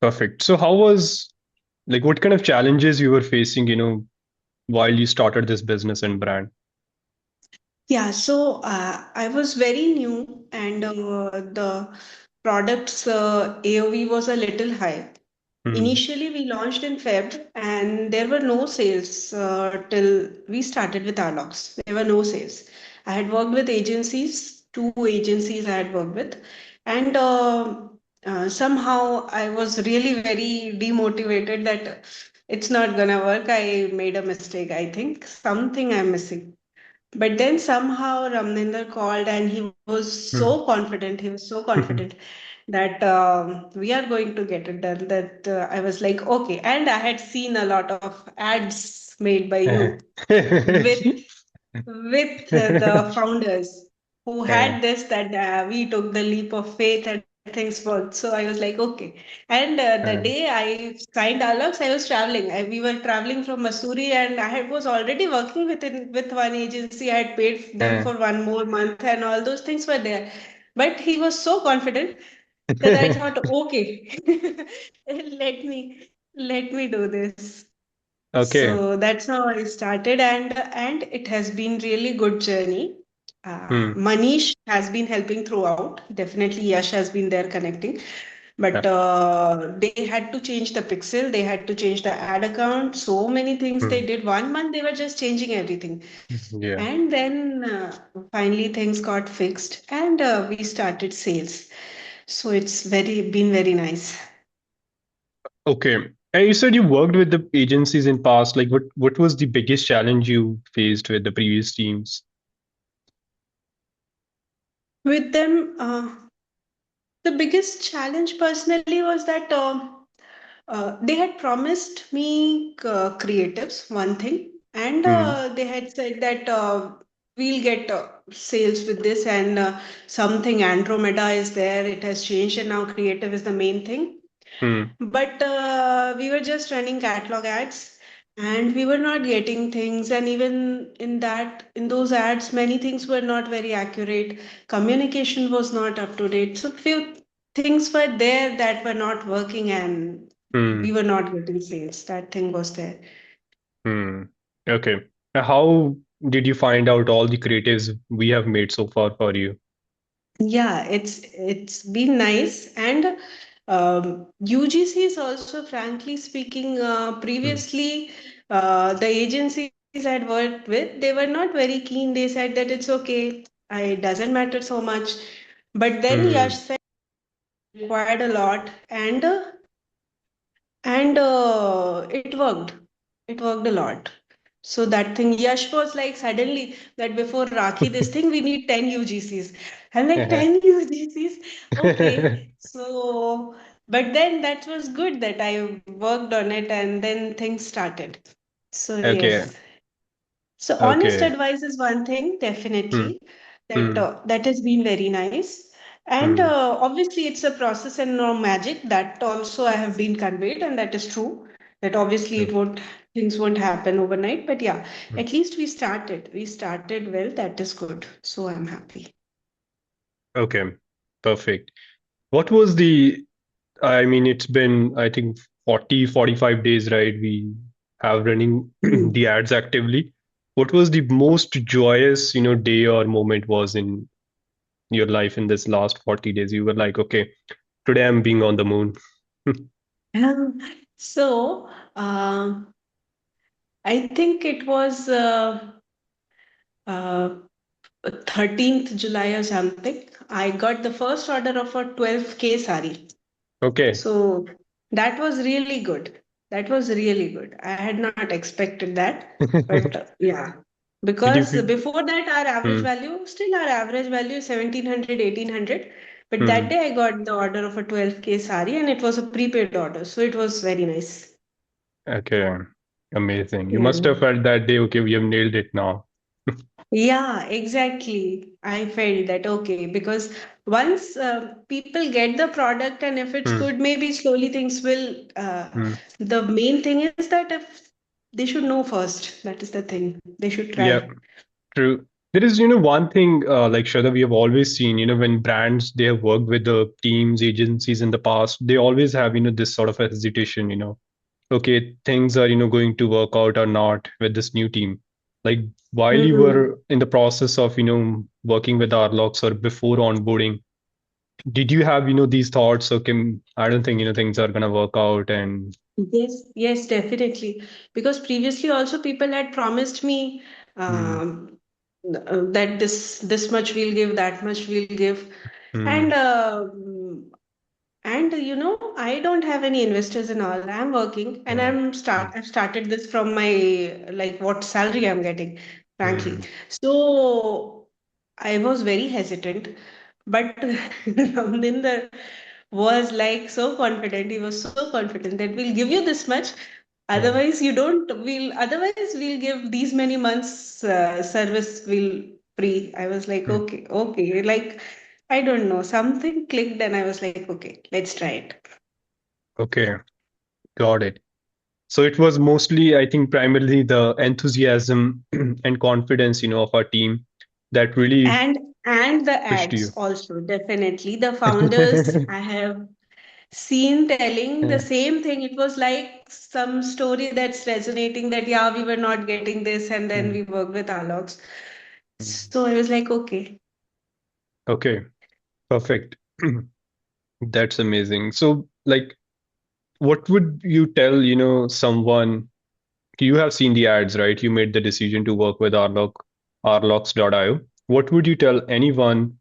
Perfect. So how was like what kind of challenges you were facing, while you started this business and brand? Yeah, so I was very new and the product's AOV was a little high. Hmm. Initially, we launched in Feb and there were no sales till we started with Arlox. There were no sales. I had worked with agencies, two agencies I had worked with, and somehow I was really very demotivated that it's not gonna work. I made a mistake. I think something I'm missing. But then somehow Ramninder called and he was so Hmm. confident. He was so confident that we are going to get it done. That I was like, okay. And I had seen a lot of ads made by you with the founders who Yeah. had this that we took the leap of faith and things worked. So I was like, okay. And the Uh, day I signed Arlox, I was traveling. We were traveling from Mussoorie, and was already working with one agency. I had paid them uh. for one more month, and all those things were there. But he was so confident that I thought, okay, let me do this. Okay. So that's how I started, and it has been really good journey. Hmm. Manish has been helping throughout. Definitely, Yash has been there connecting, but Yeah. they had to change the pixel. They had to change the ad account. So many things they Hmm. did. 1 month they were just changing everything, Yeah. and then finally things got fixed, and we started sales. So it's very been very nice. Okay. And you said you worked with the agencies in past. Like what was the biggest challenge you faced with the previous teams? With them, the biggest challenge personally was that they had promised me creatives, one thing, and Hmm. they had said that we'll get sales with this, and something Andromeda is there. It has changed, and now creative is the main thing. Hmm. But we were just running catalog ads and we were not getting things. And even in those ads, many things were not very accurate. Communication was not up to date. So few things were there that were not working and we Hmm. were not getting sales. That thing was there. Hmm. Okay. How did you find out all the creatives we have made so far for you? Yeah, it's been nice. And UGCs also, frankly speaking, Hmm. previously the agencies I'd worked with, they were not very keen. They said that it's okay, it doesn't matter so much. But then Yash Hmm. said required a lot, and it worked. It worked a lot. So that thing, Yash was like suddenly that before Rakhi, this thing we need 10 UGCs. I'm like 10 UGCs. Okay. So, but then that was good that I worked on it and then things started. So Okay. yes. So honest Okay. advice is one thing, Hmm. definitely, that Hmm. that has been very nice. And Hmm. obviously, it's a process and no magic. That also I have been conveyed, and that is true. That obviously Hmm. things won't happen overnight. But yeah, Hmm. at least we started. We started well. That is good. So I'm happy. Okay. Perfect. What was the, I mean, it's been, I think, 40, 45 days, right? We have running Hmm. the ads actively. What was the most joyous, day or moment was in your life in this last 40 days? You were like, okay, today I'm being on the moon. So I think it was uh, 13th July or something. I got the first order of a 12K sari. Okay. So that was really good. That was really good. I had not expected that. But yeah, Did you because feel? before that, our average Hmm. value, still our average value is 1700, 1800. But that Hmm. day I got the order of a 12K sari and it was a prepaid order. So it was very nice. Okay. Amazing. You Yeah. must have felt that day, okay, we have nailed it now. Yeah, exactly. I felt that okay, because once people get the product and if it's Hmm. good, maybe slowly things will. Hmm. The main thing is that if they should know first, that is the thing. They should Yeah, try. true. There is, one thing, like Shraddha, we have always seen, when brands, they have worked with the teams, agencies in the past, they always have, this sort of a hesitation, okay, things are, going to work out or not with this new team. Like while you Hmm. were in the process of, working with Arlox or before onboarding, did you have, these thoughts, okay, I don't think, things are gonna work out and Yes, yes, definitely. Because previously also people had promised me mm, um, that this much we'll give, that much we'll give, and mm, I don't have any investors and all. I'm working and mm, mm, I've started this from my like what salary I'm getting, frankly. mm, So I was very hesitant, but Ramninder was like so confident. He was so confident that we'll give you this much. mm, Otherwise, you don't. Otherwise we'll give these many months service. Will free. I was like, mm. okay, okay. Like I don't know. Something clicked, and I was like, okay, let's try it. Okay, got it. So it was mostly, I think, primarily the enthusiasm and confidence, of our team that really And the pushed ads you. also definitely the founders I have seen telling the same thing. It was like some story that's resonating that yeah, we were not getting this, and then Mm, we worked with Arlox. mm. So I was like, okay. Okay, perfect. That's amazing. So, like, what would you tell, someone? You have seen the ads, right? You made the decision to work with Arlox.io. What would you tell anyone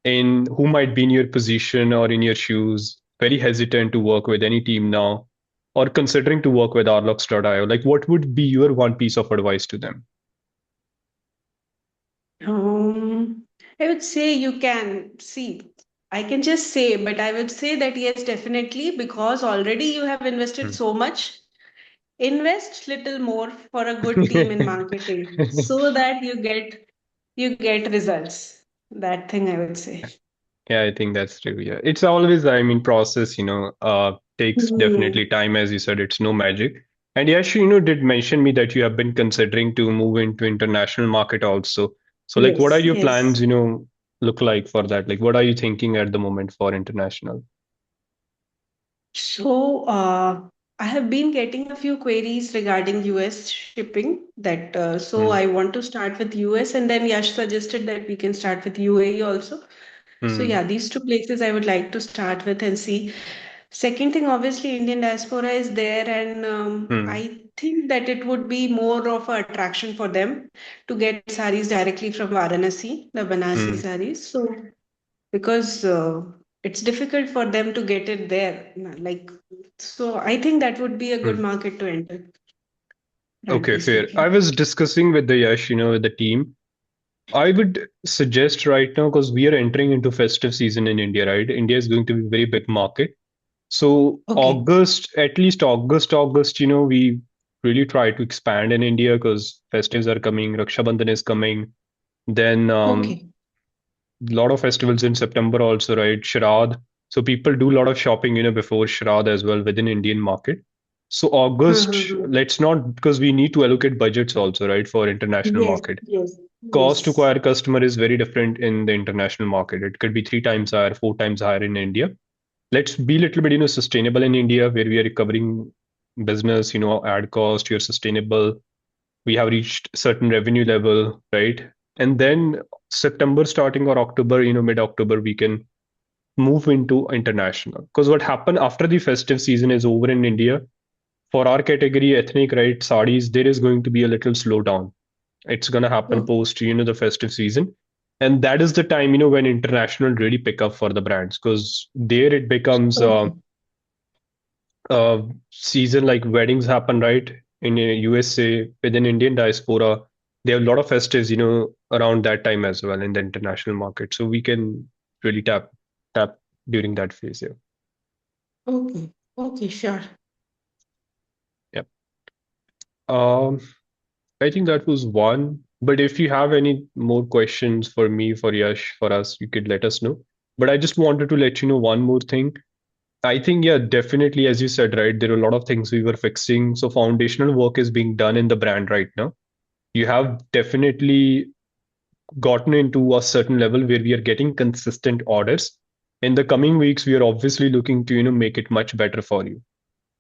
in who might be in your position or in your shoes, very hesitant to work with any team now, or considering to work with Arlox.io? Like, what would be your one piece of advice to them? Um, I would say you can see. I can just say, but I would say that yes, definitely, because already you have invested Hmm. so much. Invest little more for a good team in marketing so that you get results. That thing I would say. Yeah, I think that's true. Yeah, it's always, I mean, process. Takes Hmm. definitely time, as you said. It's no magic. And Yash, did mention me that you have been considering to move into international market also. So, like, what are Yes, your plans? yes. Look like for that. Like, what are you thinking at the moment for international? So, I have been getting a few queries regarding US shipping. So Hmm. I want to start with US, and then Yash suggested that we can start with UAE also. So Hmm. yeah, these two places I would like to start with and see. Second thing, obviously, Indian diaspora is there, and Hmm. I think that it would be more of an attraction for them to get saris directly from Varanasi, the Banarasi Hmm. saris. So because it's difficult for them to get it there, like so, I think that would be a good Hmm. market to enter, Okay, frankly fair. I speaking. was discussing with the Yash, with the team. I would suggest right now, because we are entering into festive season in India, right? India is going to be a very big market. So Okay, August, at least August, we really try to expand in India because festives are coming, Raksha Bandhan is coming. Then okay. a lot of festivals in September also, right? Shrad. So people do a lot of shopping, before Shrad as well within Indian market. So August, Hmm. let's not, because we need to allocate budgets also, right, for international Yes, market. yes, Cost to yes. acquire customer is very different in the international market. It could be three times higher, four times higher in India. Let's be a little bit, sustainable in India, where we are recovering business, ad cost, you're sustainable. We have reached certain revenue level, right? And then September starting or October, mid-October, we can move into international. Because what happened after the festive season is over in India, for our category, ethnic, right, sarees, there is going to be a little slowdown. It's going to happen Okay, post, the festive season. And that is the time, when international really pick up for the brands, because there it becomes okay, season like weddings happen, right? In USA, within Indian diaspora, they have a lot of festives, around that time as well in the international market. So we can really tap during that phase. Yeah. okay, okay, sure. Yeah. Um, I think that was one. But if you have any more questions for me, for Yash, for us, you could let us know. But I just wanted to let you know one more thing. I think, yeah, definitely, as you said, right, there are a lot of things we were fixing. So foundational work is being done in the brand right now. You have definitely gotten into a certain level where we are getting consistent orders. In the coming weeks, we are obviously looking to, make it much better for you,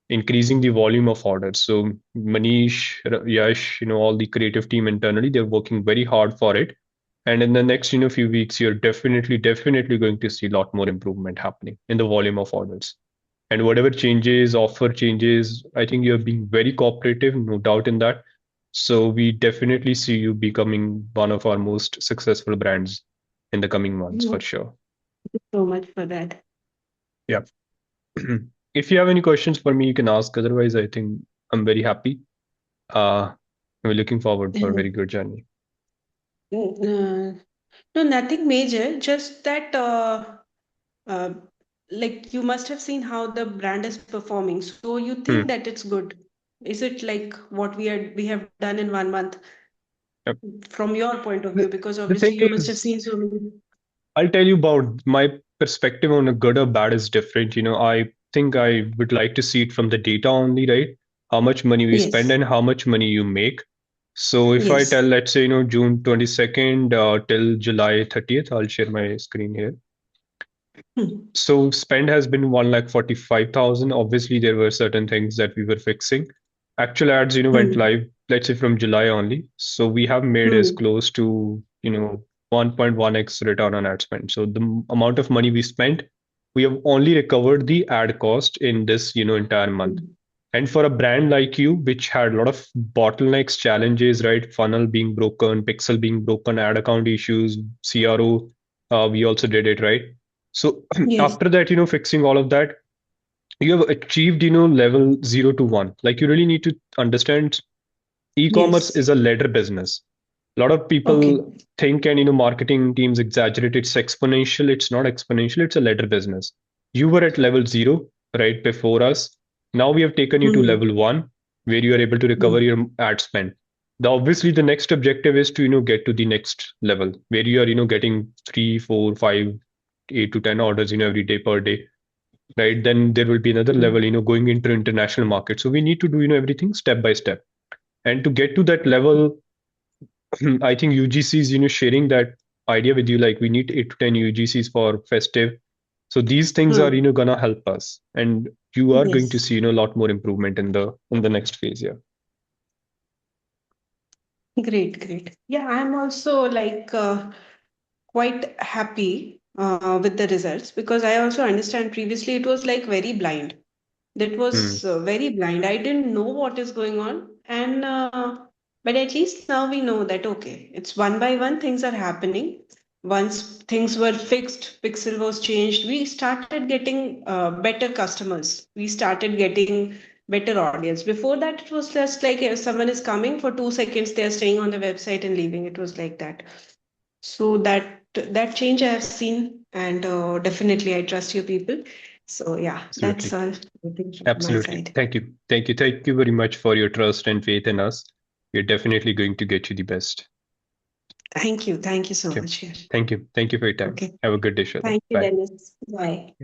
increasing the volume of orders. So Manish, Yash, all the creative team internally, they're working very hard for it. And in the next, few weeks, you're definitely going to see a lot more improvement happening in the volume of orders. And whatever changes, offer changes, I think you're being very cooperative, no doubt in that. So we definitely see you becoming one of our most successful brands in the coming months for sure. So much for that. Yeah. If you have any questions for me, you can ask. Otherwise, I think I'm very happy. We're looking forward for a very good journey. Uh, no, nothing major. Just that, uh, like you must have seen how the brand is performing. So you think Hmm. that it's good. Is it like what we have done in 1 month Yep. from your point of view? The, Because the thing obviously you must have is, seen so many. I'll tell you about my perspective on a good or bad is different. I think I would like to see it from the data only, right? How much money we spend Yes, and how much money you make. So if I tell, yes. let's say, June 22nd till July 30th, I'll share my screen here. Hmm. So spend has been 1,45,000. Obviously, there were certain things that we were fixing. Actual ads, went Hmm. live, let's say from July only. So we have made as Hmm. close to, 1.1x return on ad spend. So the amount of money we spent, we have only recovered the ad cost in this, entire month. Hmm. And for a brand like you, which had a lot of bottlenecks, challenges, right? Funnel being broken, pixel being broken, ad account issues, CRO, we also did it, right? So Yes, after that, fixing all of that, you have achieved, level 0 to 1. Like you really need to understand e-commerce yes. is a ladder business. A lot of Okay. people think and, marketing teams exaggerate it's exponential. It's not exponential, it's a ladder business. You were at level 0 right before us. Now we have taken you to Hmm. level 1 where you are able to recover Hmm. your ad spend. Obviously the next objective is to, get to the next level where you are, getting 3, 4, 5, 8 to 10 orders, every day per day, right? Then there will be another Hmm. level, going into international market. So we need to do, everything step by step. And to get to that level, I think UGCs, sharing that idea with you, like we need 8 to 10 UGCs for festive. So these things are, Hmm. gonna help us, and you are going to Yes. see, a lot more improvement in the next phase. Yeah. Great, great. Yeah, I'm also like quite happy with the results because I also understand previously it was like very blind. That Hmm. was very blind. I didn't know what is going on, and but at least now we know that okay, it's one by one things are happening. Once things were fixed, pixel was changed, we started getting better customers. We started getting better audience. Before that, it was just like if someone is coming for 2 seconds, they are staying on the website and leaving. It was like that. So that change I have seen, and definitely I trust you people. So yeah, that's Absolutely. all I think from my Absolutely. side. Thank you. Thank you. Thank you very much for your trust and faith in us. We're definitely going to get you the best. Thank you. Thank you so Okay. much. Yash. Thank you. Thank you for your time. Okay. Have a good day, Shraddha. Thank you, Bye. Dennis. Bye.